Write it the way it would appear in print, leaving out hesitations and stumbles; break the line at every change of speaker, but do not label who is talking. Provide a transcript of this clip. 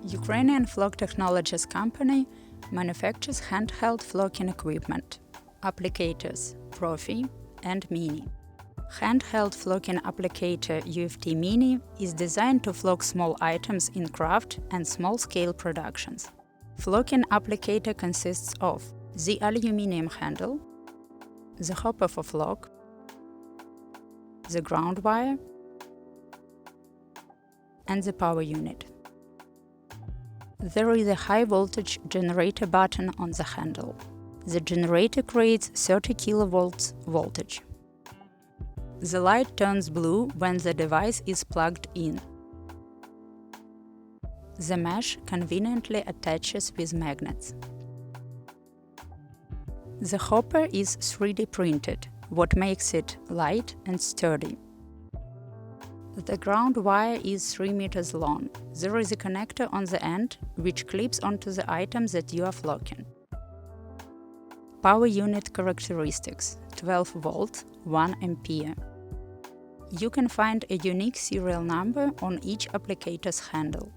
Ukrainian flock technologies company manufactures handheld flocking equipment, applicators, Profi and Mini. Handheld flocking applicator UFT Mini is designed to flock small items in craft and small-scale productions. Flocking applicator consists of the aluminum handle, the hopper for flock, the ground wire, and the power unit. There is a high-voltage generator button on the handle. The generator creates 30 kV voltage. The light turns blue when the device is plugged in. The mesh conveniently attaches with magnets. The hopper is 3D printed, what makes it light and sturdy. The ground wire is 3 meters long. There is a connector on the end, which clips onto the item that you are flocking. Power unit characteristics: 12 volt, 1 ampere. You can find a unique serial number on each applicator's handle.